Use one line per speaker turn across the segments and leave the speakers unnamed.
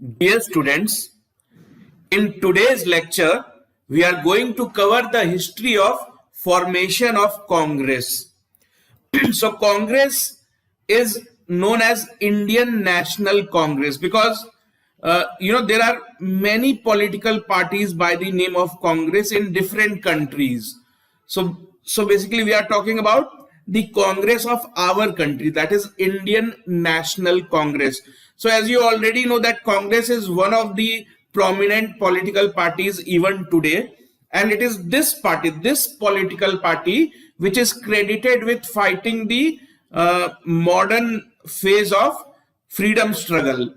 Dear students, in today's lecture, we are going to cover the history of formation of Congress. So Congress is known as Indian National Congress because there are many political parties by the name of Congress in different countries. So basically we are talking about the Congress of our country, that is Indian National Congress. So as you already know that Congress is one of the prominent political parties even today, and it is this party, this political party, which is credited with fighting the modern phase of freedom struggle.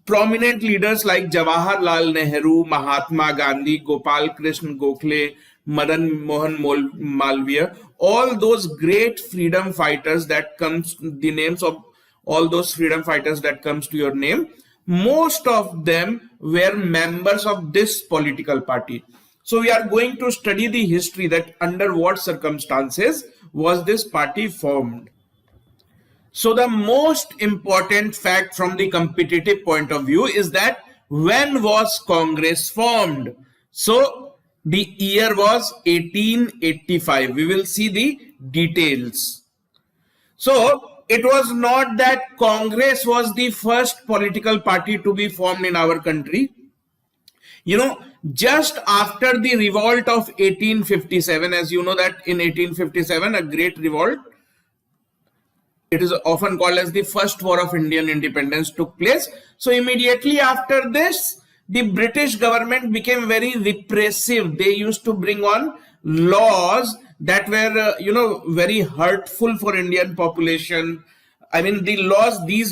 Prominent leaders like Jawaharlal Nehru, Mahatma Gandhi, Gopal Krishna Gokhale, Madan Mohan Malviya, all those great freedom fighters that comes, the names of all those freedom fighters that comes to your name, most of them were members of this political party. So we are going to study the history, that under what circumstances was this party formed. So the most important fact from the competitive point of view is that when was Congress formed? So the year was 1885. We will see the details. So it was not that Congress was the first political party to be formed in our country. Just after the revolt of 1857, as you know that in 1857, a great revolt, it is often called as the first war of Indian independence, took place. So immediately after this, the British government became very repressive. They used to bring on laws that were, very hurtful for Indian population. I mean, these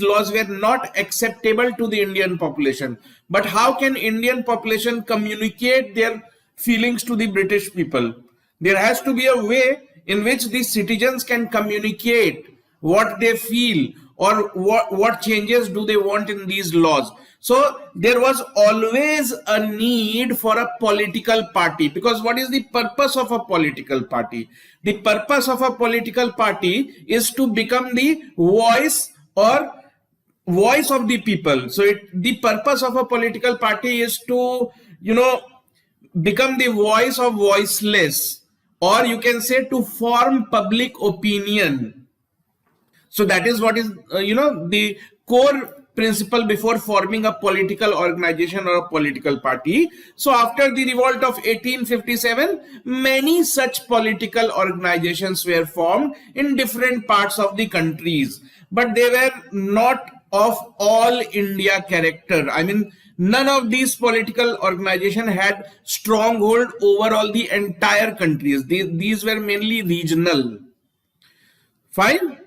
laws were not acceptable to the Indian population. But how can Indian population communicate their feelings to the British people? There has to be a way in which the citizens can communicate what they feel or what changes do they want in these laws. So there was always a need for a political party, because what is the purpose of a political party? The purpose of a political party is to become the voice of the people. So the purpose of a political party is to, become the voice of voiceless, or you can say to form public opinion. So that is what is, the core principle before forming a political organization or a political party. So after the revolt of 1857, many such political organizations were formed in different parts of the countries, but they were not of all India character. I mean, none of these political organizations had stronghold over all the entire countries. These were mainly regional. Fine.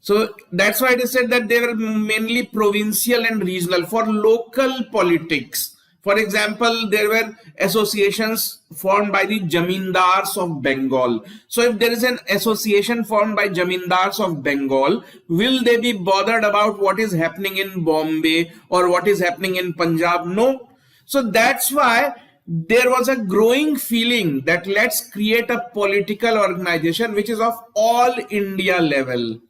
So that's why it is said that they were mainly provincial and regional for local politics. For example, there were associations formed by the Jamindars of Bengal. So if there is an association formed by Jamindars of Bengal, will they be bothered about what is happening in Bombay or what is happening in Punjab? No. So that's why there was a growing feeling that let's create a political organization which is of all India level.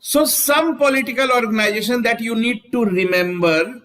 So some political organization that you need to remember,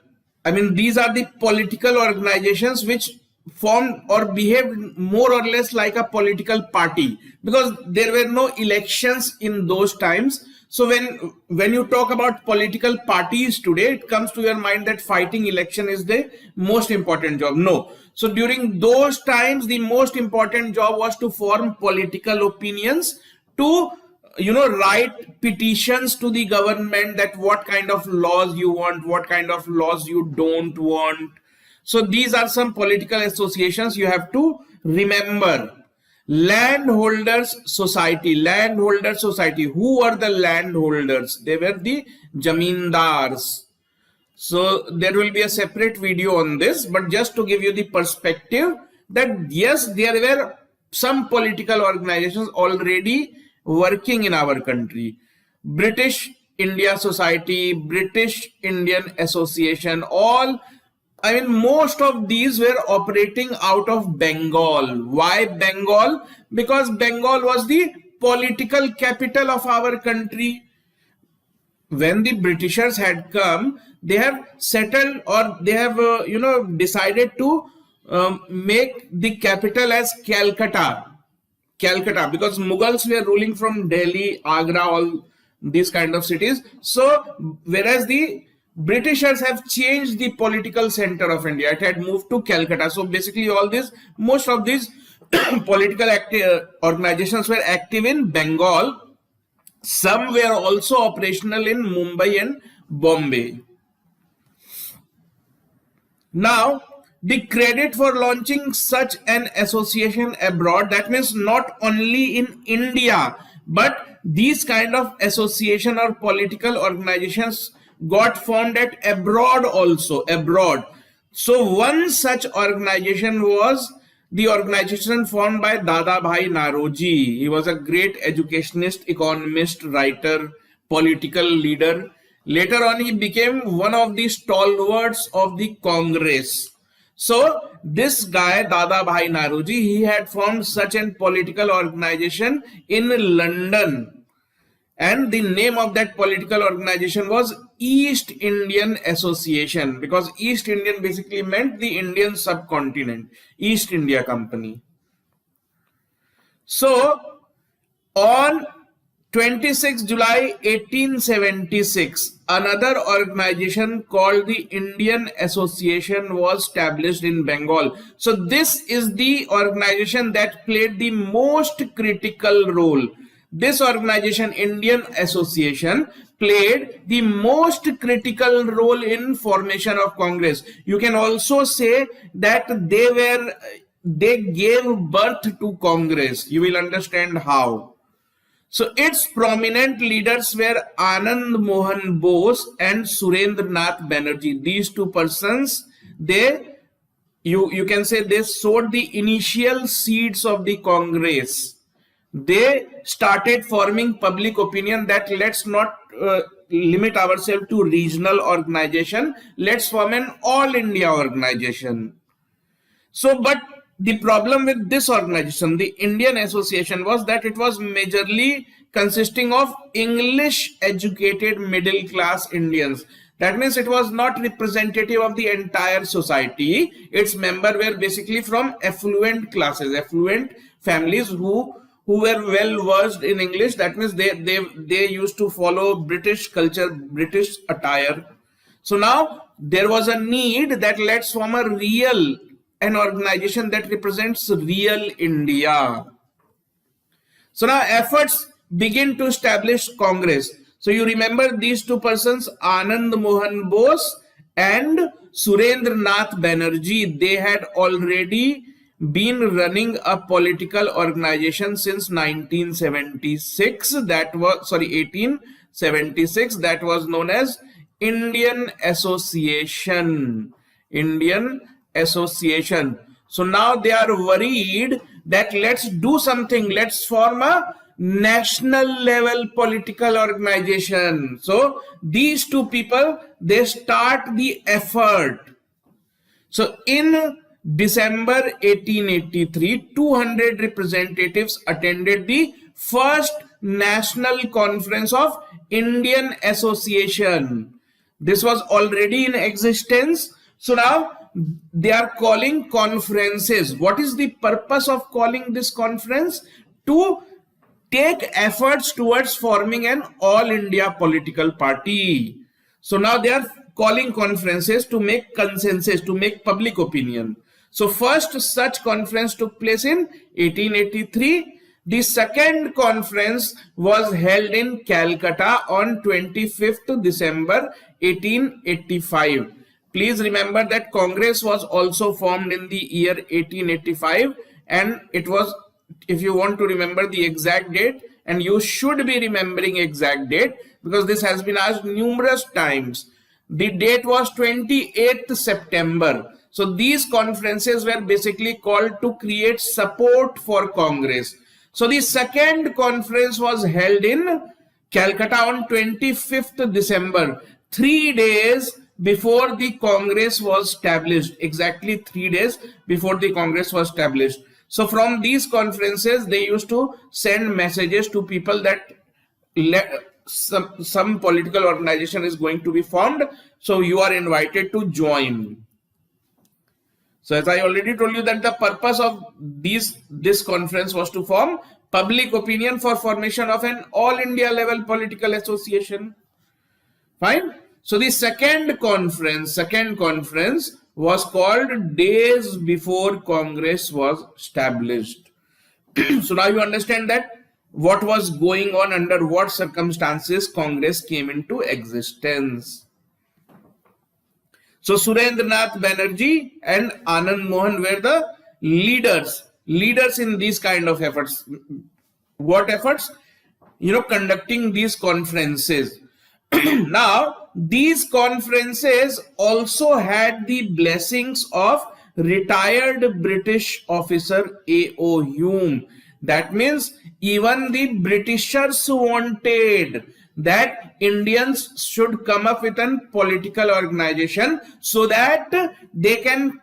I mean, these are the political organizations which formed or behaved more or less like a political party, because there were no elections in those times. So when you talk about political parties today, it comes to your mind that fighting election is the most important job. No. So during those times, the most important job was to form political opinions, to write petitions to the government that what kind of laws you want, what kind of laws you don't want. So these are some political associations you have to remember. Landholders Society. Who were the landholders? They were the Jamindars. So there will be a separate video on this, but just to give you the perspective that yes, there were some political organizations already working in our country. British India Society, British Indian Association, most of these were operating out of Bengal. Why Bengal? Because Bengal was the political capital of our country. when the Britishers had come, they have settled, or they have decided to make the capital as Calcutta, because Mughals were ruling from Delhi, Agra, all these kind of cities. So whereas the Britishers have changed the political center of India, it had moved to Calcutta. So basically most of these political organizations were active in Bengal. Some were also operational in Mumbai and Bombay. Now, the credit for launching such an association abroad, that means not only in India, but these kind of association or political organizations got formed at abroad also, abroad. So one such organization was the organization formed by Dada Bhai Naroji. He was a great educationist, economist, writer, political leader. Later on, he became one of the stalwarts of the Congress. So this guy, Dada Bhai Naroji, he had formed such a political organization in London. And the name of that political organization was East Indian Association, because East Indian basically meant the Indian subcontinent, East India Company. So on 26 July 1876, another organization called the Indian Association was established in Bengal. So this is the organization that played the most critical role. This organization, Indian Association, played the most critical role in formation of Congress. You can also say that they gave birth to Congress. You will understand how. So its prominent leaders were Anand Mohan Bose and Surendra Nath Banerjee. These two persons, you can say they sowed the initial seeds of the Congress. They started forming public opinion that let's not limit ourselves to regional organization. Let's form an all India organization. So, but the problem with this organization, the Indian Association, was that it was majorly consisting of English educated middle class Indians. That means it was not representative of the entire society. Its members were basically from affluent classes, affluent families who were well versed in English. That means they used to follow British culture, British attire. So now there was a need that let's form an organization that represents real India. So now efforts begin to establish Congress. So you remember these two persons, Anand Mohan Bose and Surendra Nath Banerjee, they had already been running a political organization since 1876, that was known as Indian Association. So now they are worried that let's do something, let's form a national level political organization. So these two people, they start the effort. So in December 1883, 200 representatives attended the first national conference of Indian Association. This was already in existence. So now they are calling conferences. What is the purpose of calling this conference? To take efforts towards forming an all India political party. So now they are calling conferences to make consensus, to make public opinion. So first such conference took place in 1883. The second conference was held in Calcutta on 25th December 1885. Please remember that Congress was also formed in the year 1885, and it was, if you want to remember the exact date, and you should be remembering exact date because this has been asked numerous times, the date was 28th September. So these conferences were basically called to create support for Congress. So the second conference was held in Calcutta on 25th December, 3 days before the Congress was established, exactly 3 days before the Congress was established. So from these conferences, they used to send messages to people that some political organization is going to be formed, so you are invited to join. So as I already told you that the purpose of this conference was to form public opinion for formation of an all India level political association. Fine. So the second conference was called Days Before Congress was established. So now you understand that what was going on, under what circumstances Congress came into existence. So Surendranath Banerjee and Anand Mohan were the leaders in these kind of efforts. What efforts? Conducting these conferences. Now, these conferences also had the blessings of retired British officer A.O. Hume. That means even the Britishers wanted that Indians should come up with a political organization so that they can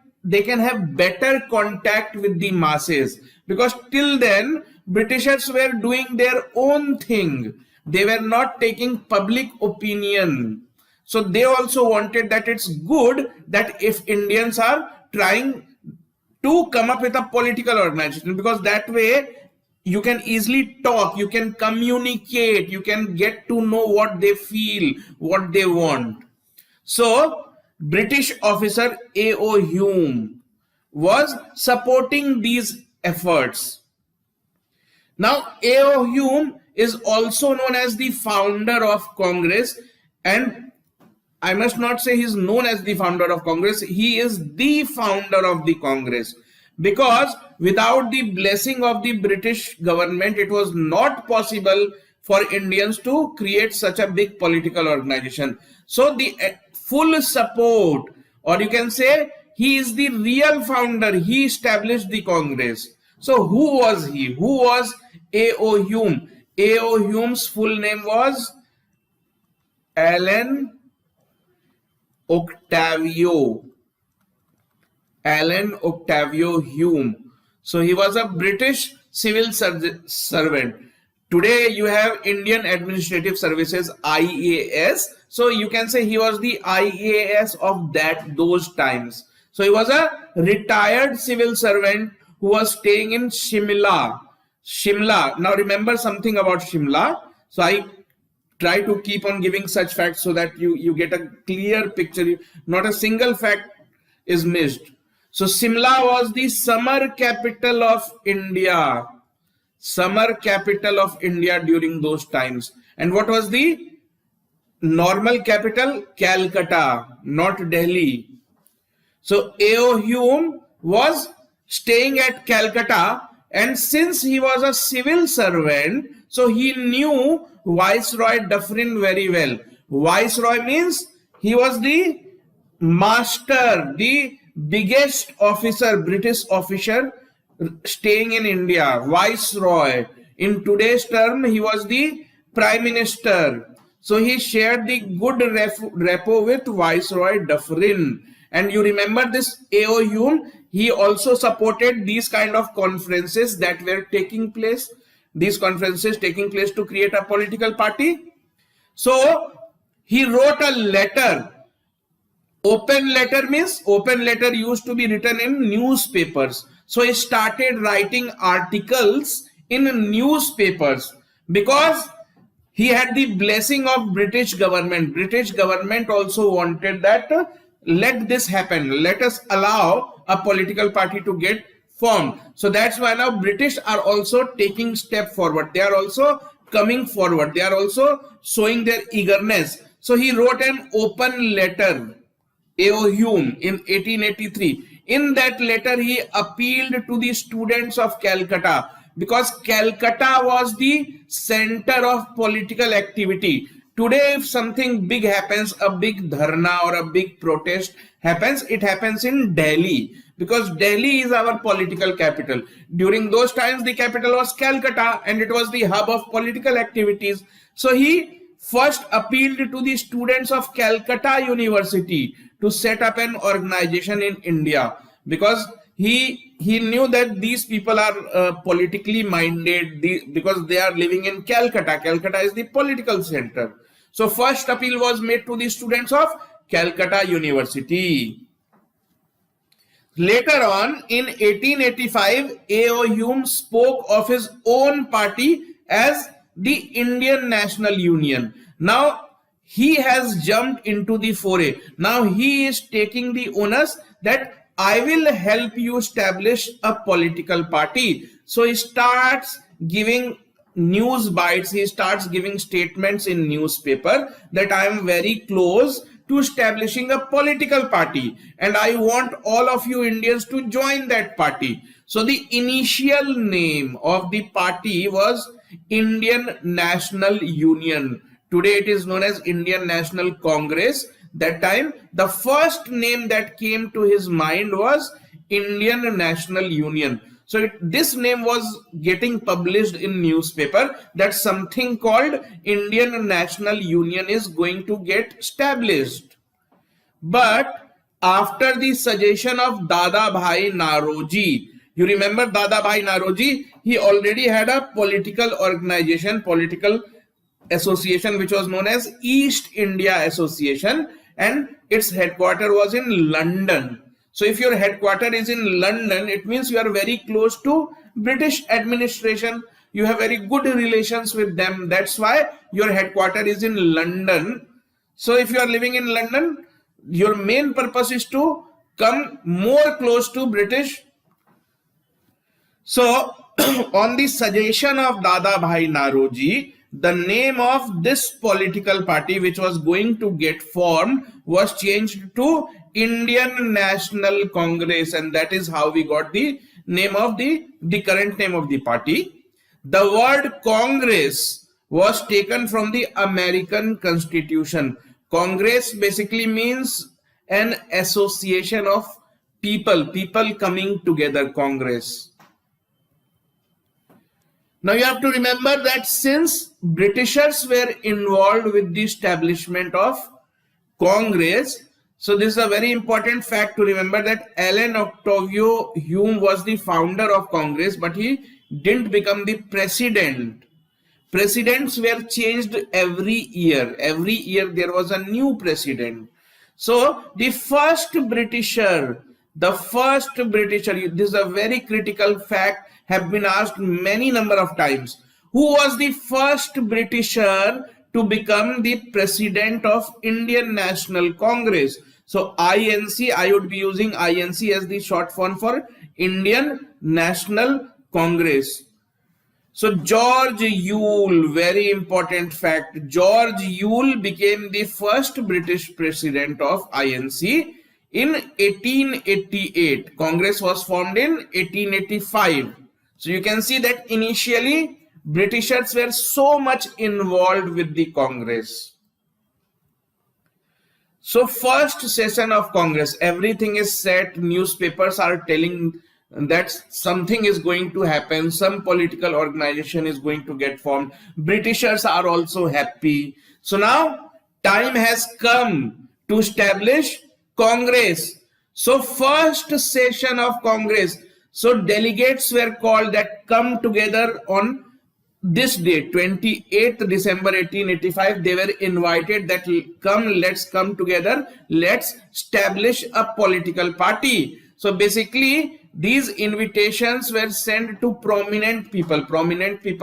have better contact with the masses, because till then Britishers were doing their own thing. They were not taking public opinion. So they also wanted that it's good that if Indians are trying to come up with a political organization, because that way you can easily talk, you can communicate, you can get to know what they feel, what they want. So British officer A.O. Hume was supporting these efforts. Now A.O. Hume is also known as the founder of Congress, and I must not say he's known as the founder of Congress, he is the founder of the Congress, because without the blessing of the British government, it was not possible for Indians to create such a big political organization. So the full support, or you can say he is the real founder, he established the Congress. So who was he? Who was A.O. Hume? A.O. Hume's full name was Allan Octavio Hume. So he was a British civil servant. Today you have Indian Administrative Services, IAS. So you can say he was the IAS of those times. So he was a retired civil servant who was staying in Shimla. Now remember something about Shimla. So I try to keep on giving such facts so that you get a clear picture. Not a single fact is missed. So Shimla was the summer capital of India. Summer capital of India during those times. And what was the normal capital? Calcutta, not Delhi. So A.O. Hume was staying at Calcutta, and since he was a civil servant, so he knew Viceroy Dufferin very well. Viceroy means he was the master, the biggest officer, British officer staying in India, Viceroy. In today's term, he was the Prime Minister. So he shared the good rapport with Viceroy Dufferin. And you remember this A.O. Hume, he also supported these kind of conferences that were taking place. These conferences taking place to create a political party. So he wrote a letter. Open letter means, open letter used to be written in newspapers. So he started writing articles in newspapers because he had the blessing of British government. British government also wanted that let this happen. Let us allow a political party to get formed. So that's why now British are also taking step forward. They are also coming forward. They are also showing their eagerness. So he wrote an open letter, A.O. Hume, in 1883. In that letter, he appealed to the students of Calcutta, because Calcutta was the center of political activity. Today, if something big happens, a big dharna or a big protest happens, it happens in Delhi, because Delhi is our political capital. During those times, the capital was Calcutta and it was the hub of political activities. So he first appealed to the students of Calcutta University to set up an organization in India, because he knew that these people are politically minded, because they are living in Calcutta. Calcutta is the political center. So first appeal was made to the students of Calcutta University. Later on, in 1885, A.O. Hume spoke of his own party as the Indian National Union. Now, he has jumped into the foray. Now, he is taking the onus that I will help you establish a political party. So, he starts giving news bites, he starts giving statements in newspaper that I am very close to establishing a political party and I want all of you Indians to join that party. So the initial name of the party was Indian National Union. Today it is known as Indian National Congress. That time the first name that came to his mind was Indian National Union. So this name was getting published in newspaper that something called Indian National Union is going to get established. But after the suggestion of Dada Bhai Naroji, you remember Dada Bhai Naroji, he already had a political organization, political association which was known as East India Association, and its headquarters was in London. So if your headquarters is in London, it means you are very close to British administration. You have very good relations with them. That's why your headquarters is in London. So if you are living in London, your main purpose is to come more close to British. So on the suggestion of Dada Bhai Naroji, the name of this political party which was going to get formed was changed to Indian National Congress, and that is how we got the name of the current name of the party. The word Congress was taken from the American Constitution. Congress basically means an association of people coming together, Congress. Now you have to remember that since Britishers were involved with the establishment of Congress, so this is a very important fact to remember, that Allen Octavio Hume was the founder of Congress, but he didn't become the president. Presidents were changed every year. Every year there was a new president. So the first Britisher, this is a very critical fact, have been asked many number of times. Who was the first Britisher to become the president of Indian National Congress? So INC, I would be using INC as the short form for Indian National Congress. So George Yule, very important fact, George Yule became the first British president of INC in 1888. Congress was formed in 1885. So you can see that initially Britishers were so much involved with the Congress. So first session of Congress, everything is set, newspapers are telling that something is going to happen, some political organization is going to get formed. Britishers are also happy. So now time has come to establish Congress. So first session of Congress, so delegates were called that come together on this day, 28th December 1885. They were invited that let's come together, let's establish a political party. So basically these invitations were sent to prominent people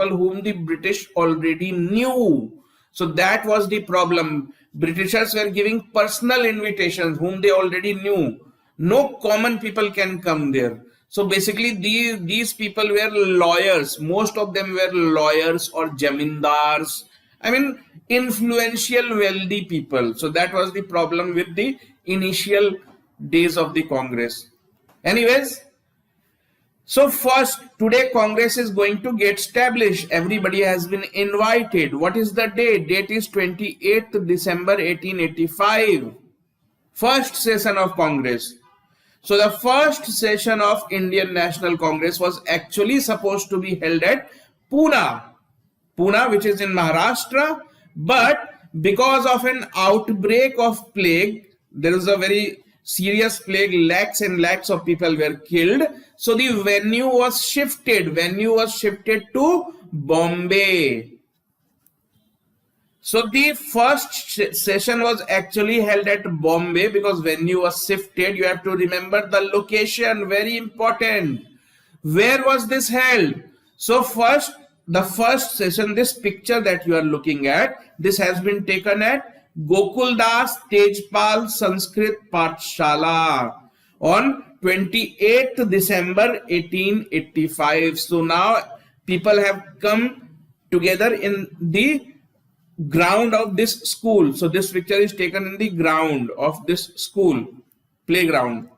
whom the British already knew. So that was the problem. Britishers were giving personal invitations whom they already knew. No common people can come there. So basically these people were lawyers. Most of them were lawyers or jamindars. I mean influential, wealthy people. So that was the problem with the initial days of the Congress. Anyways, so first today Congress is going to get established. Everybody has been invited. What is the date? Date is 28th December 1885. First session of Congress. So the first session of Indian National Congress was actually supposed to be held at Pune, which is in Maharashtra, but because of an outbreak of plague, there is a very serious plague, lakhs and lakhs of people were killed. So the venue was shifted to Bombay. So the first session was actually held at Bombay because venue was shifted. You have to remember the location, very important. Where was this held? So the first session, this picture that you are looking at, this has been taken at Gokuldas Tejpal Sanskrit Pathshala on 28th December 1885. So now people have come together in the ground of this school. So this picture is taken in the ground of this school, playground.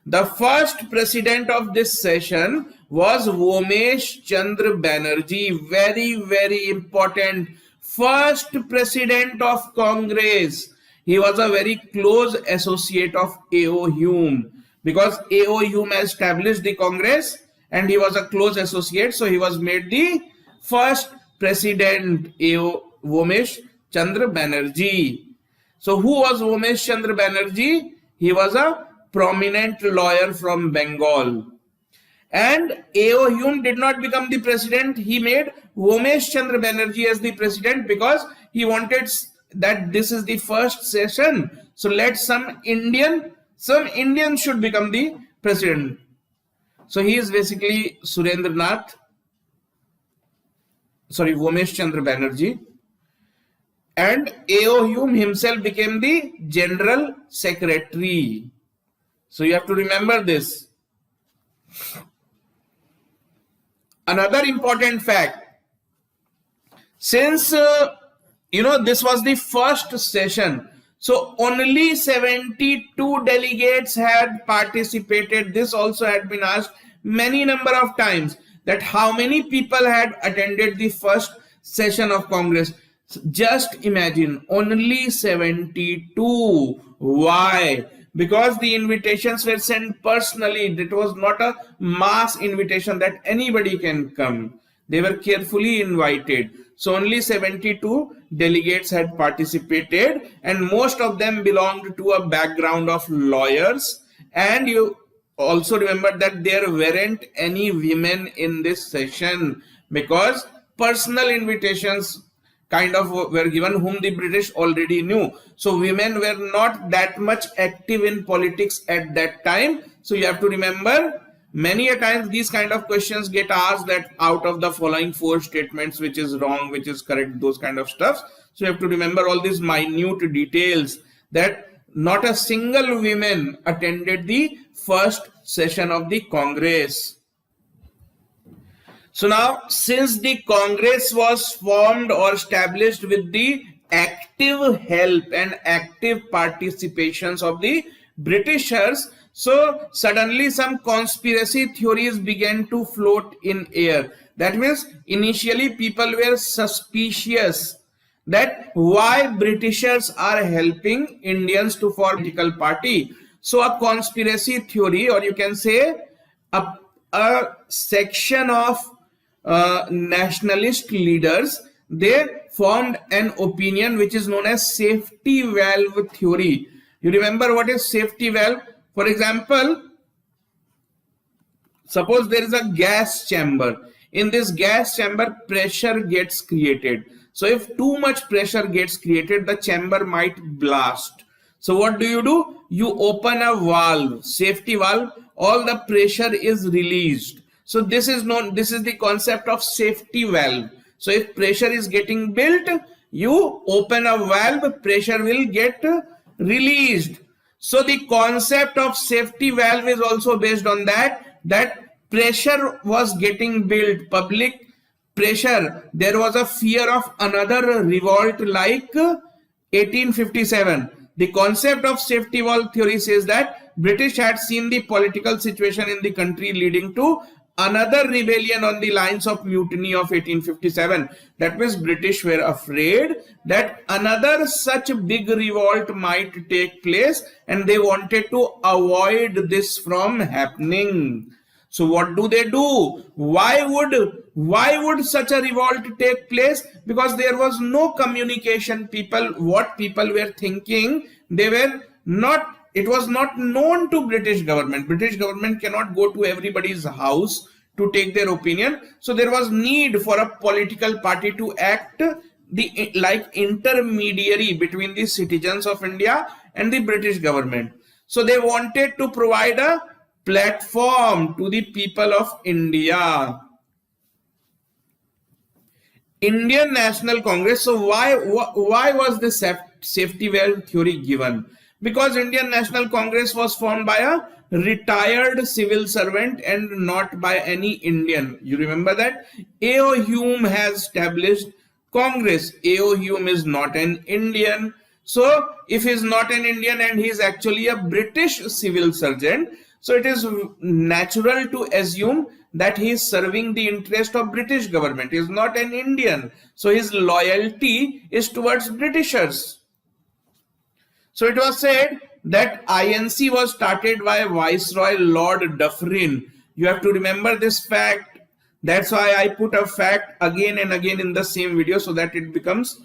The first president of this session was Vomesh Chandra Banerjee. Very, very important. First president of Congress. He was a very close associate of A.O. Hume because A.O. Hume established the Congress and he was a close associate. So he was made the first president, A.O. Vomesh Chandra Banerjee. So who was Vomesh Chandra Banerjee? He was a prominent lawyer from Bengal. And A.O. Hume did not become the president. He made Vomesh Chandra Banerjee as the president because he wanted that this is the first session. So let some Indian should become the president. So he is basically Vomesh Chandra Banerjee. And A.O. Hume himself became the general secretary. So you have to remember this. Another important fact, since this was the first session, so only 72 delegates had participated. This also had been asked many number of times, that how many people had attended the first session of Congress. Just imagine, only 72. Why? Because the invitations were sent personally. It was not a mass invitation that anybody can come. They were carefully invited. So only 72 delegates had participated, and most of them belonged to a background of lawyers. And you also remember that there weren't any women in this session because personal invitations kind of were given, whom the British already knew. So women were not that much active in politics at that time. So you have to remember, many a times these kind of questions get asked, that out of the following 4 statements, which is wrong, which is correct, those kind of stuff. So you have to remember all these minute details, that not a single woman attended the first session of the Congress. So now, since the Congress was formed or established with the active help and active participations of the Britishers, so suddenly some conspiracy theories began to float in air. That means initially people were suspicious that why Britishers are helping Indians to form a political party. So a conspiracy theory, or you can say a section of nationalist leaders, they formed an opinion which is known as safety valve theory. You remember what is safety valve? For example, suppose there is a gas chamber. In this gas chamber, pressure gets created. So if too much pressure gets created, the chamber might blast. So what do? You open a valve, safety valve, all the pressure is released. So this is the concept of safety valve. So if pressure is getting built, you open a valve, pressure will get released. So the concept of safety valve is also based on that pressure was getting built, public pressure. There was a fear of another revolt like 1857. The concept of safety valve theory says that British had seen the political situation in the country leading to another rebellion on the lines of mutiny of 1857. That means British were afraid that another such big revolt might take place, and they wanted to avoid this from happening. So what do? Why would such a revolt take place? Because there was no communication. What people were thinking, they were not it was not known to British government. British government cannot go to everybody's house to take their opinion. So there was need for a political party to act like intermediary between the citizens of India and the British government. So they wanted to provide a platform to the people of India. Indian National Congress. So why was this safety valve theory given? Because Indian National Congress was formed by a retired civil servant and not by any Indian. You remember that? A.O. Hume has established Congress. A.O. Hume is not an Indian. So if he is not an Indian and he is actually a British civil servant, so it is natural to assume that he is serving the interest of British government. He is not an Indian. So his loyalty is towards Britishers. So it was said that INC was started by Viceroy Lord Dufferin. You have to remember this fact. That's why I put a fact again and again in the same video so that it becomes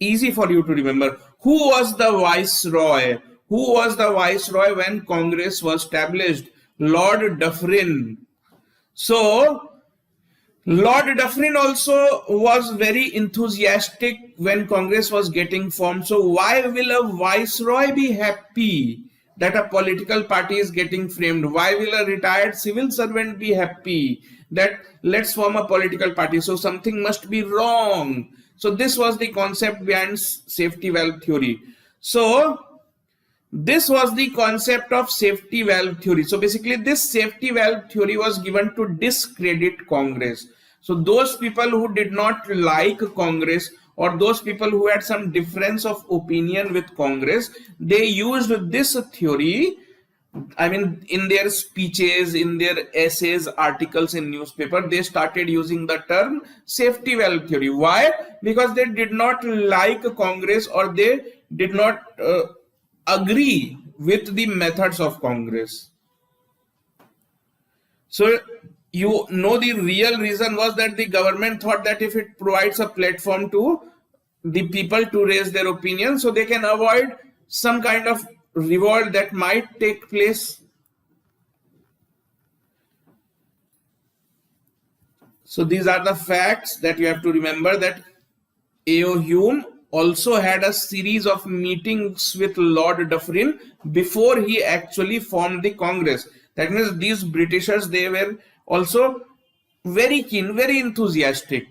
easy for you to remember. Who was the Viceroy? Who was the Viceroy when Congress was established? Lord Dufferin. So Lord Dufferin also was very enthusiastic when Congress was getting formed. So why will a Viceroy be happy that a political party is getting framed? Why will a retired civil servant be happy that let's form a political party? So something must be wrong. So this was the concept behind safety valve theory. So this was the concept of safety valve theory. So basically this safety valve theory was given to discredit Congress. So those people who did not like Congress or those people who had some difference of opinion with Congress, they used this theory, I mean, in their speeches, in their essays, articles in newspaper, they started using the term safety valve theory. Why? Because they did not like Congress or they did not agree with the methods of Congress. So you know the real reason was that the government thought that if it provides a platform to the people to raise their opinion, so they can avoid some kind of revolt that might take place. So these are the facts that you have to remember, that A.O. Hume also had a series of meetings with Lord Dufferin before he actually formed the Congress. That means these Britishers, they were also very keen, very enthusiastic.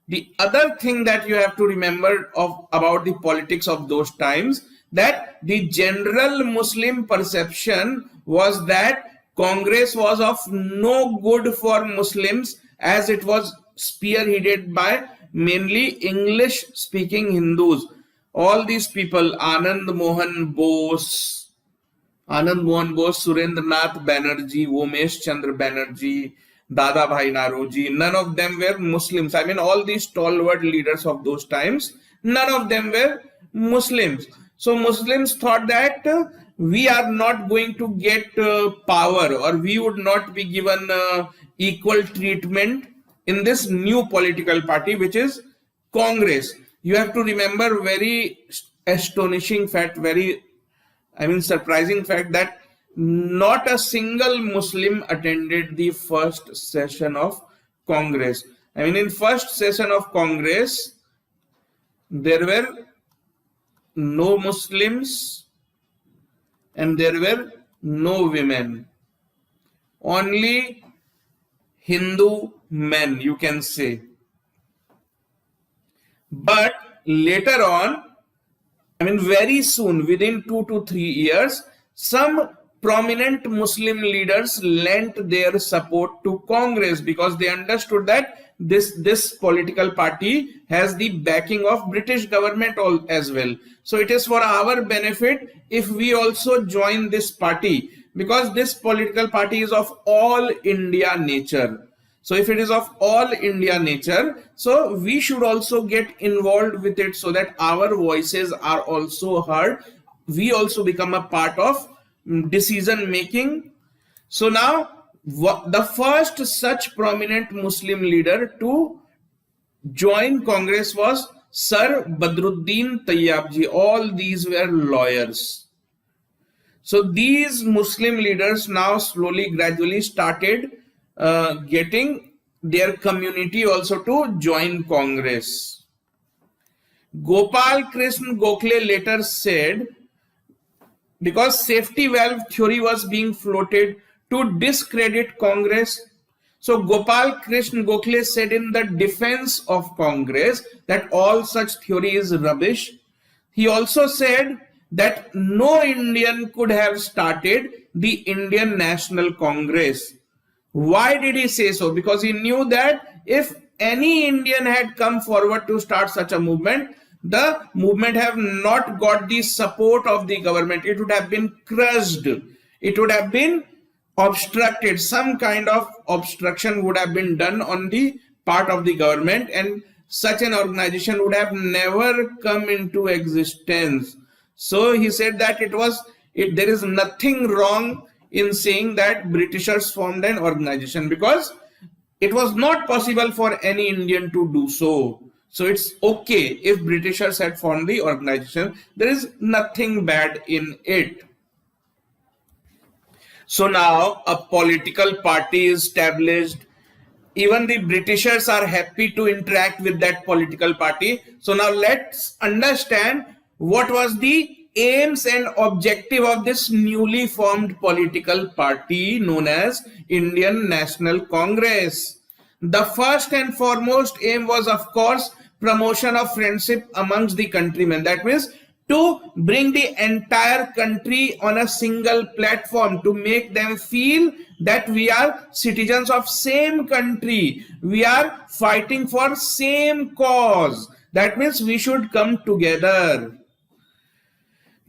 The other thing that you have to remember about the politics of those times, that the general Muslim perception was that Congress was of no good for Muslims, as it was spearheaded by mainly English speaking Hindus. All these people, Anand Mohan Bose, Surendranath Banerjee, Umesh Chandra Banerjee, Dada Bhai Naroji, none of them were Muslims. I mean, all these stalwart leaders of those times, none of them were Muslims. So Muslims thought that we are not going to get power, or we would not be given equal treatment in this new political party, which is Congress. You have to remember very astonishing fact, surprising fact, that not a single Muslim attended the first session of Congress. I mean, in first session of Congress, there were no Muslims and there were no women. Only Hindu men, you can say. But later on, I mean, very soon, within 2 to 3 years, some prominent Muslim leaders lent their support to Congress because they understood that this political party has the backing of British government as well. So it is for our benefit if we also join this party, because this political party is of all India nature. So if it is of all India nature, so we should also get involved with it so that our voices are also heard. We also become a part of decision making. So now the first such prominent Muslim leader to join Congress was Sir Badruddin Tayyab ji. All these were lawyers. So these Muslim leaders now slowly, gradually started getting their community also to join Congress. Gopal Krishna Gokhale later said, because safety valve theory was being floated to discredit Congress. So Gopal Krishna Gokhale said in the defense of Congress that all such theory is rubbish. He also said that no Indian could have started the Indian National Congress. Why did he say so? Because he knew that if any Indian had come forward to start such a movement, the movement have not got the support of the government. It would have been crushed. It would have been obstructed. Some kind of obstruction would have been done on the part of the government, and such an organization would have never come into existence. So he said that there is nothing wrong in saying that Britishers formed an organization, because it was not possible for any Indian to do so. So it's okay if Britishers had formed the organization. There is nothing bad in it. So now a political party is established. Even the Britishers are happy to interact with that political party. So now let's understand what was the aims and objective of this newly formed political party known as Indian National Congress. The first and foremost aim was, of course, promotion of friendship amongst the countrymen. That means to bring the entire country on a single platform, to make them feel that we are citizens of same country, we are fighting for same cause. That means we should come together.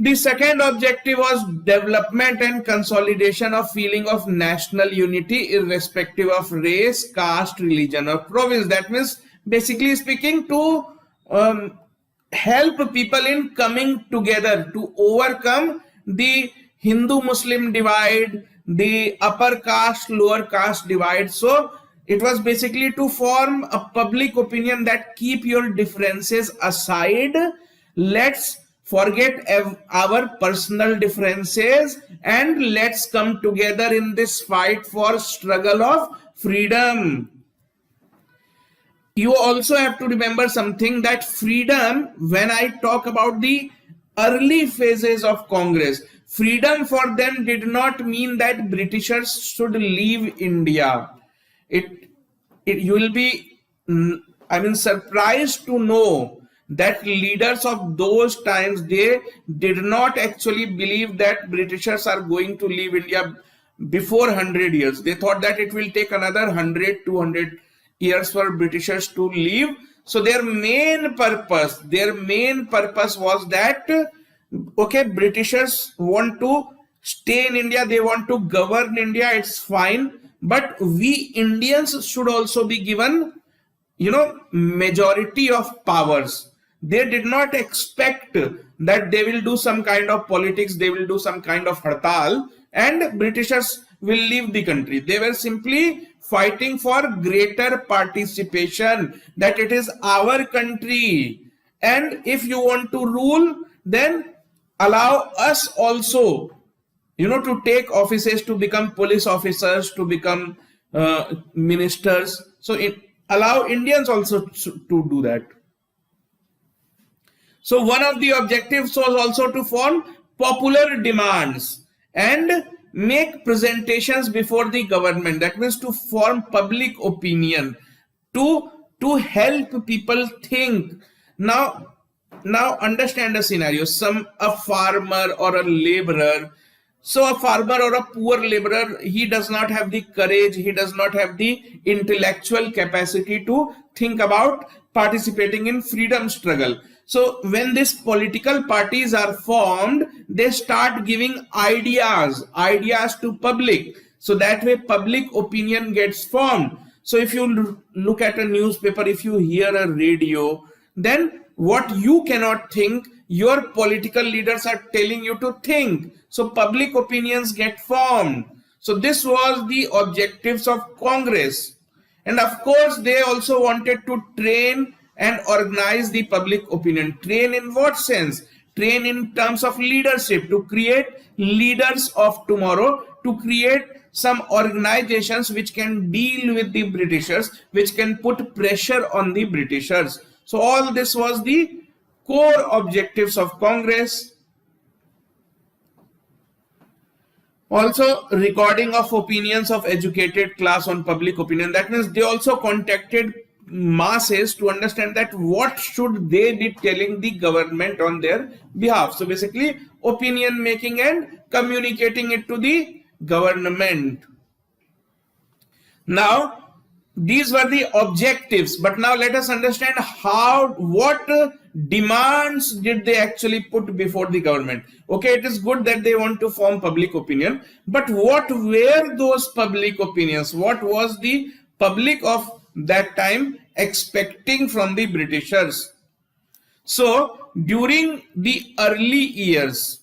The second objective was development and consolidation of feeling of national unity irrespective of race, caste, religion or province. That means, basically speaking, to help people in coming together to overcome the Hindu-Muslim divide, the upper caste, lower caste divide. So it was basically to form a public opinion that keep your differences aside. Let's forget our personal differences and let's come together in this fight for struggle of freedom. You also have to remember something, that freedom, when I talk about the early phases of Congress, freedom for them did not mean that Britishers should leave India. You will be, surprised to know that leaders of those times, they did not actually believe that Britishers are going to leave India before 100 years. They thought that it will take another 100, 200 years for Britishers to leave. So their main purpose was that, okay, Britishers want to stay in India, they want to govern India, it's fine, but we Indians should also be given, majority of powers. They did not expect that they will do some kind of politics, they will do some kind of hartal and Britishers will leave the country. They were simply fighting for greater participation, that it is our country, and if you want to rule, then allow us also, to take offices, to become police officers, to become ministers. So allow Indians also to do that. So one of the objectives was also to form popular demands and make presentations before the government. That means to form public opinion, to help people think. Now understand a scenario. A farmer or a laborer. So a farmer or a poor laborer, he does not have the courage, he does not have the intellectual capacity to think about participating in freedom struggle. So when these political parties are formed, they start giving ideas to public. So that way public opinion gets formed. So if you look at a newspaper, if you hear a radio, then what you cannot think, your political leaders are telling you to think. So public opinions get formed. So this was the objectives of Congress. And of course, they also wanted to train and organize the public opinion. Train in what sense? train in terms of leadership, to create leaders of tomorrow, to create some organizations which can deal with the Britishers, which can put pressure on the Britishers. So all this was the core objectives of Congress. Also, recording of opinions of educated class on public opinion. That means they also contacted masses to understand that what should they be telling the government on their behalf. So basically, opinion making and communicating it to the government. Now, these were the objectives, but now let us understand what demands did they actually put before the government. Okay, it is good that they want to form public opinion, but what were those public opinions? What was the public of that time expecting from the Britishers? So during the early years,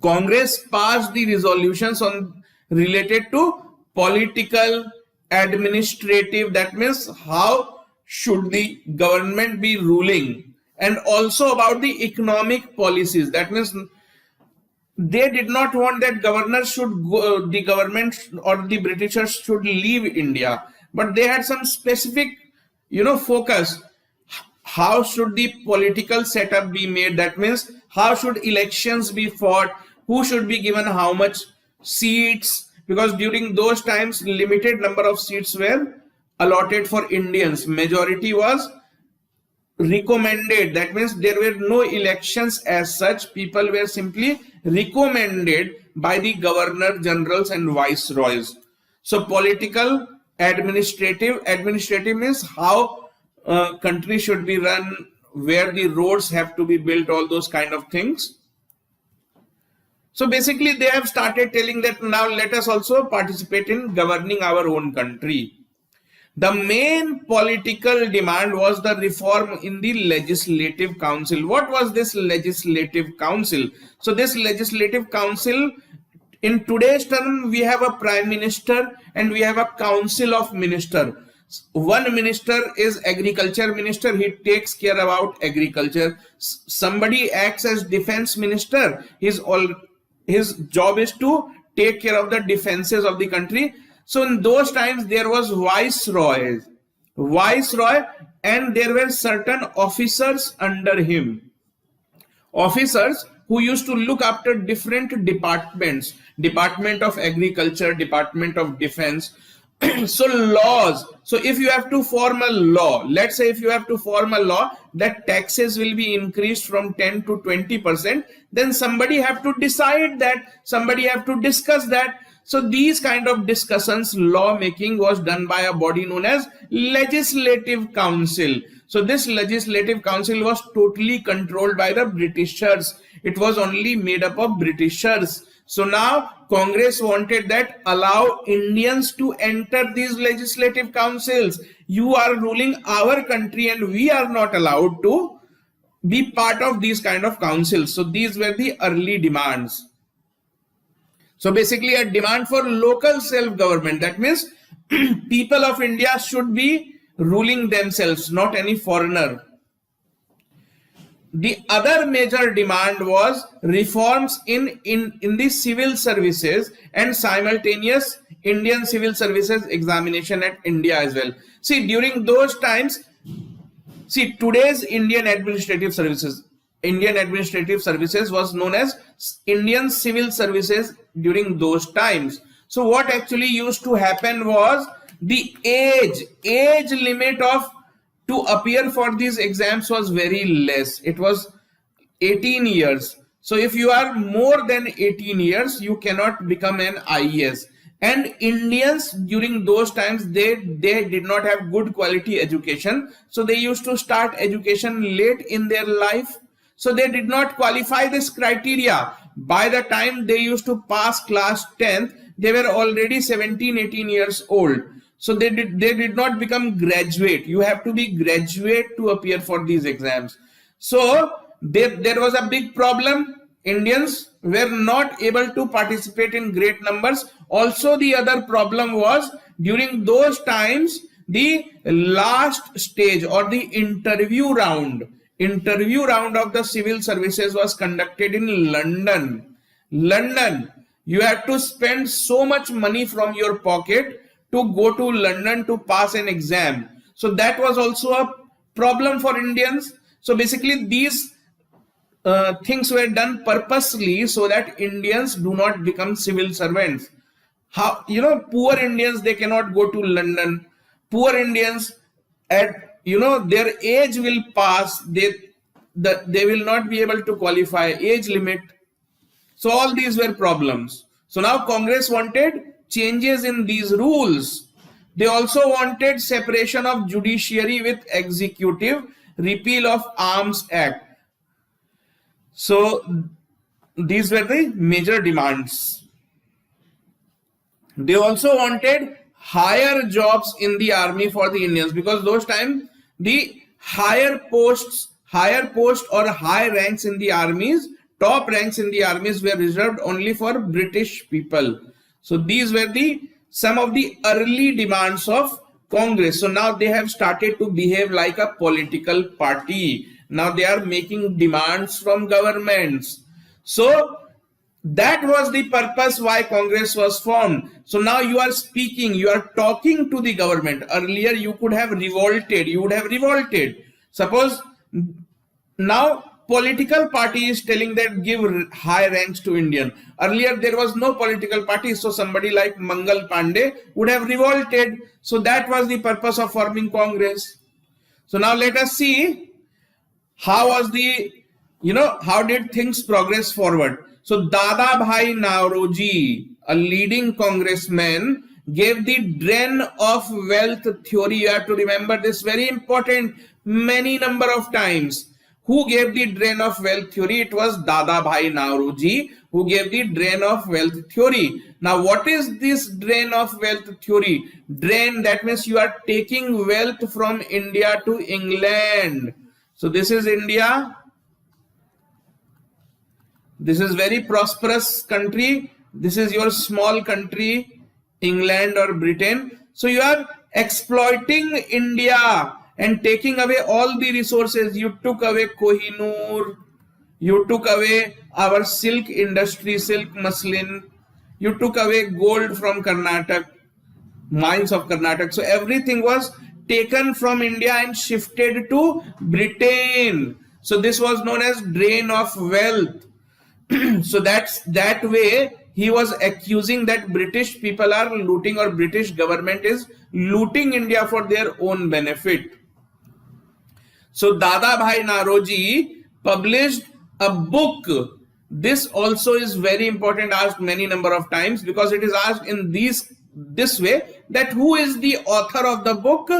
Congress passed the resolutions on related to political, administrative, that means how should the government be ruling, and also about the economic policies. That means they did not want that the government or the Britishers should leave India, but they had some specific, focus. How should the political setup be made? That means how should elections be fought? Who should be given how much seats? Because during those times, limited number of seats were allotted for Indians. Majority was recommended. That means there were no elections as such. People were simply recommended by the governor generals and viceroys. So political, administrative means how country should be run, where the roads have to be built, all those kind of things. So basically they have started telling that now let us also participate in governing our own country. The main political demand was the reform in the Legislative Council. What was this Legislative Council? So this Legislative Council, in today's term, we have a Prime Minister and we have a Council of Ministers. One minister is Agriculture Minister. He takes care about agriculture. Somebody acts as Defense Minister. His job is to take care of the defenses of the country. So in those times there was viceroy, and there were certain officers under him. Officers who used to look after different departments, Department of Agriculture, Department of Defense. So laws. So if you have to form a law, let's say if you have to form a law that taxes will be increased from 10 to 20%, then somebody have to decide that, somebody have to discuss that. So these kind of discussions, law making was done by a body known as Legislative Council. So this Legislative Council was totally controlled by the Britishers. It was only made up of Britishers. So now Congress wanted that allow Indians to enter these legislative councils. You are ruling our country and we are not allowed to be part of these kind of councils. So these were the early demands. So basically a demand for local self-government. That means people of India should be ruling themselves, not any foreigner. The other major demand was reforms in the civil services and simultaneous Indian civil services examination at India as well. See, during those times, see, today's Indian Administrative Services was known as Indian Civil Services during those times. So what actually used to happen was the age limit to appear for these exams was very less. It was 18 years. So if you are more than 18 years, you cannot become an IAS. And Indians during those times, they did not have good quality education. So they used to start education late in their life. So they did not qualify this criteria. By the time they used to pass class 10th, they were already 17, 18 years old. So they did not become graduate. You have to be graduate to appear for these exams. So there was a big problem. Indians were not able to participate in great numbers. Also, the other problem was during those times, the last stage or the interview round interview round of the civil services was conducted in London. London. You have to spend so much money from your pocket to go to London to pass an exam. So that was also a problem for Indians. So basically these things were done purposely so that Indians do not become civil servants. How, poor Indians, they cannot go to London. Poor Indians, at their age will pass, they will not be able to qualify, age limit. So all these were problems. So now Congress wanted changes in these rules. They also wanted separation of judiciary with executive, repeal of Arms Act. So these were the major demands. They also wanted higher jobs in the army for the Indians, because those times the higher posts or high ranks in the armies, top ranks in the armies were reserved only for British people. So these were some of the early demands of Congress. So now they have started to behave like a political party. Now they are making demands from governments. So that was the purpose why Congress was formed. So now you are speaking, you are talking to the government. Earlier you could have revolted, you would have revolted. Suppose now political party is telling that give high ranks to Indian. Earlier there was no political party, so somebody like Mangal Pandey would have revolted. So that was the purpose of forming Congress. So now let us see how was how did things progress forward. So Dada Bhai Nauroji, a leading congressman, gave the drain of wealth theory. You have to remember this, very important, many number of times. Who gave the drain of wealth theory? It was Dada Bhai Nauroji who gave the drain of wealth theory. Now what is this drain of wealth theory? Drain, that means you are taking wealth from India to England. So this is India. This is very prosperous country. This is your small country, England or Britain. So you are exploiting India and taking away all the resources. You took away Kohinoor. You took away our silk industry, silk muslin. You took away gold from Karnataka, mines of Karnataka. So everything was taken from India and shifted to Britain. So this was known as drain of wealth. So that way he was accusing that British people are looting, or British government is looting India for their own benefit. So Dada Bhai Nauroji published a book. This also is very important, asked many number of times, because it is asked in this way, that who is the author of the book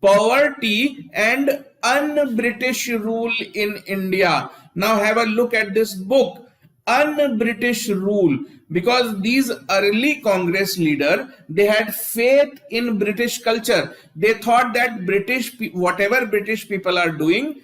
Poverty and Un-British Rule in India. Now have a look at this book, Un-British Rule, because these early Congress leaders, they had faith in British culture. They thought that whatever British people are doing,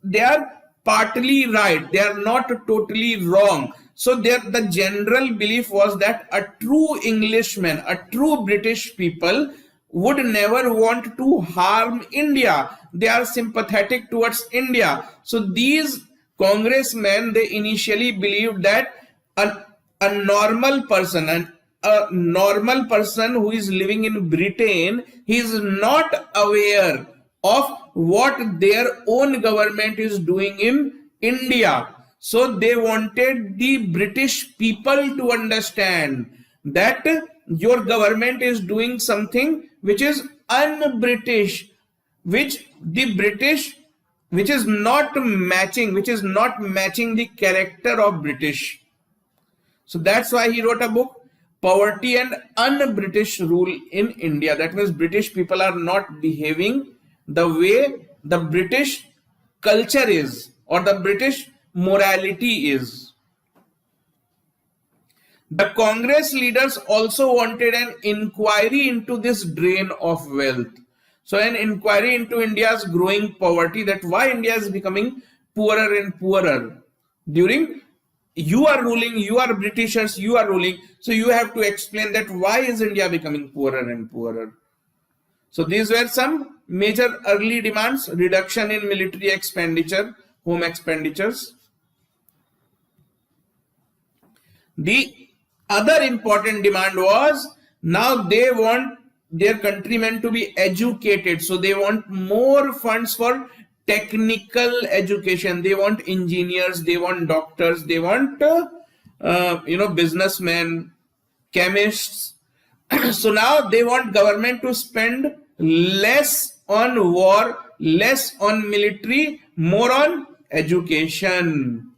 they are partly right, they are not totally wrong. So the general belief was that a true Englishman, a true British people would never want to harm India. They are sympathetic towards India. So these congressmen, they initially believed that a normal person, a normal person who is living in Britain, he is not aware of what their own government is doing in India. So they wanted the British people to understand that your government is doing something which is un-British, which is not matching the character of British. So that's why he wrote a book, Poverty and Un-British Rule in India. That means British people are not behaving the way the British culture is, or the British morality is. The Congress leaders also wanted an inquiry into this drain of wealth. So an inquiry into India's growing poverty, that why India is becoming poorer and poorer. You are ruling, you are Britishers, you are ruling. So you have to explain that why is India becoming poorer and poorer. So these were some major early demands: reduction in military expenditure, home expenditures. The other important demand was, now they want their countrymen to be educated, so they want more funds for technical education. They want engineers, they want doctors, they want businessmen, chemists. So now they want government to spend less on war, less on military, more on education.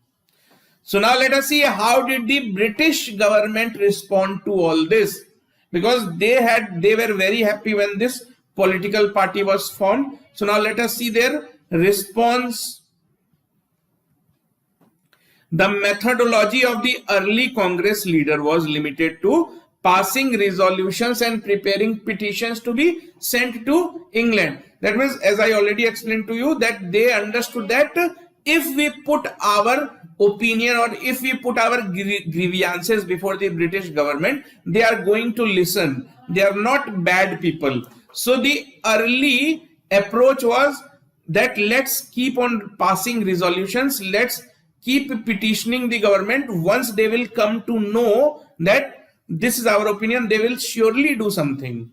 So now let us see how did the British government respond to all this, because they were very happy when this political party was formed. So now let us see their response. The methodology of the early Congress leader was limited to passing resolutions and preparing petitions to be sent to England. That means, as I already explained to you, that they understood that if we put our opinion or if we put our grievances before the British government, they are going to listen. They are not bad people. So the early approach was that let's keep on passing resolutions, let's keep petitioning the government. Once they will come to know that this is our opinion, they will surely do something.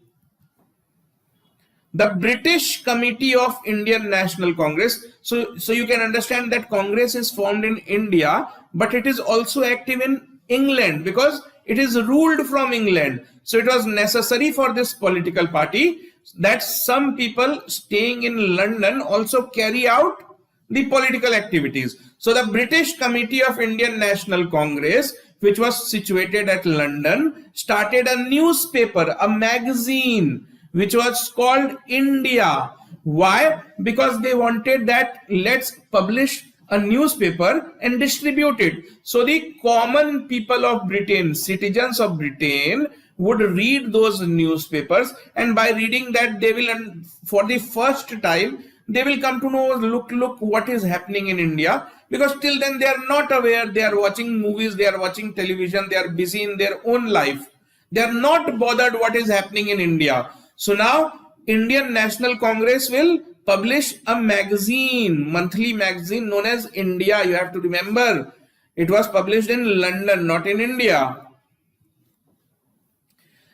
The British Committee of Indian National Congress. So you can understand that Congress is formed in India, but it is also active in England because it is ruled from England. So it was necessary for this political party that some people staying in London also carry out the political activities. So the British Committee of Indian National Congress, which was situated at London, started a newspaper, a magazine, which was called India. Why? Because they wanted that let's publish a newspaper and distribute it. So the common people of Britain, citizens of Britain, would read those newspapers, and by reading that they will, for the first time, they will come to know, look what is happening in India, because till then they are not aware. They are watching movies, they are watching television, they are busy in their own life. They are not bothered what is happening in India. So now Indian National Congress will publish a magazine, monthly magazine known as India. You have to remember, it was published in London, not in India.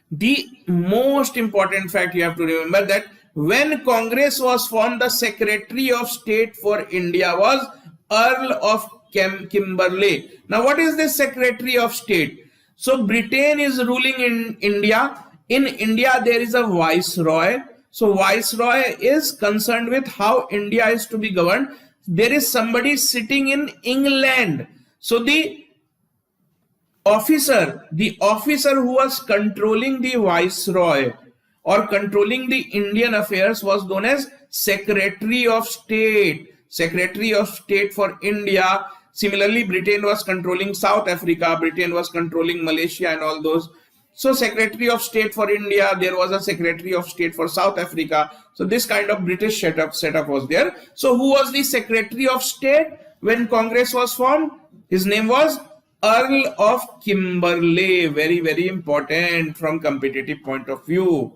The most important fact you have to remember that when Congress was formed, the Secretary of State for India was Earl of Kimberley. Now what is the Secretary of State? So Britain is ruling in India. In India there is a Viceroy. So Viceroy is concerned with how India is to be governed. There is somebody sitting in England. So the officer who was controlling the Viceroy or controlling the Indian affairs was known as Secretary of State. Secretary of State for India. Similarly, Britain was controlling South Africa, Britain was controlling Malaysia and all those. So Secretary of State for India, there was a Secretary of State for South Africa. So this kind of British setup was there. So who was the Secretary of State when Congress was formed? His name was Earl of Kimberley. Very, very important from competitive point of view.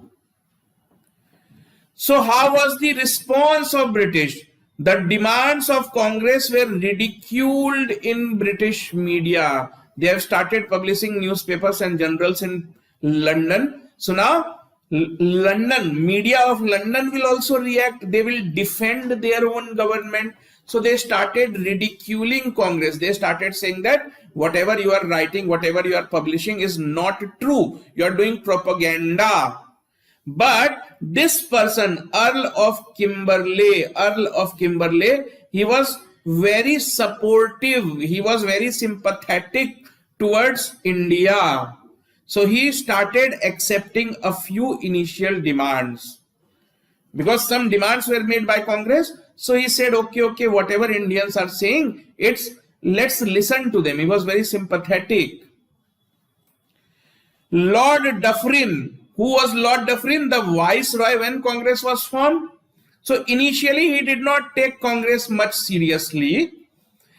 So how was the response of British? The demands of Congress were ridiculed in British media. They have started publishing newspapers and journals in London. So now media of London will also react. They will defend their own government. So they started ridiculing Congress. They started saying that whatever you are writing, whatever you are publishing is not true. You are doing propaganda. But this person, Earl of Kimberley, he was very supportive. He was very sympathetic towards India. So he started accepting a few initial demands. Because some demands were made by Congress. So he said, okay, whatever Indians are saying, let's listen to them. He was very sympathetic. Lord Dufferin. Who was Lord Dufferin? The Viceroy when Congress was formed. So initially he did not take Congress much seriously.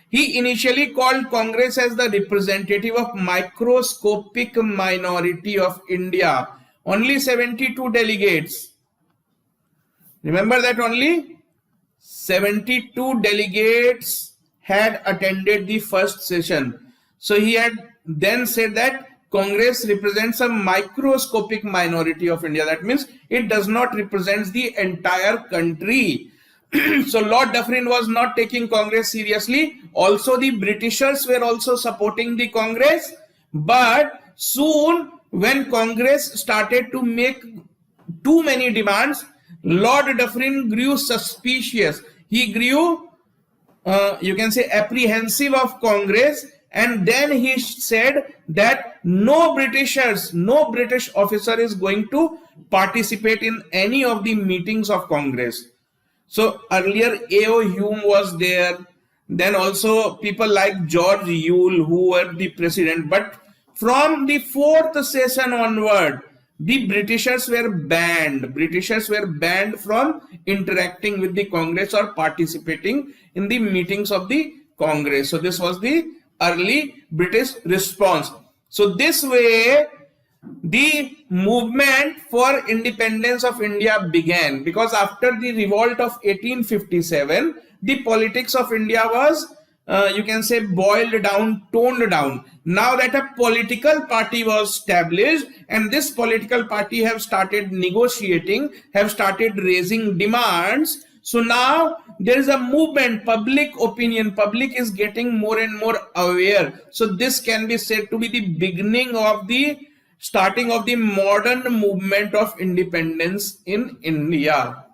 He initially called Congress as the representative of microscopic minority of India. Only 72 delegates. Remember that only 72 delegates had attended the first session. So he had then said that Congress represents a microscopic minority of India. That means it does not represent the entire country. So Lord Dufferin was not taking Congress seriously. Also, the Britishers were also supporting the Congress. But soon, when Congress started to make too many demands, Lord Dufferin grew suspicious. He grew, you can say, apprehensive of Congress, and then he said that no Britishers, no British officer is going to participate in any of the meetings of Congress. So earlier A.O. Hume was there, then also people like George Yule who were the president. But from the fourth session onward, the Britishers were banned. Britishers were banned from interacting with the Congress or participating in the meetings of the Congress. So this was the early British response. So this way, the movement for independence of India began, because after the revolt of 1857, the politics of India was, you can say, boiled down, toned down. Now that a political party was established, and this political party have started negotiating, have started raising demands. So now there is a movement, public opinion, public is getting more and more aware. So this can be said to be the beginning of the starting of the modern movement of independence in India.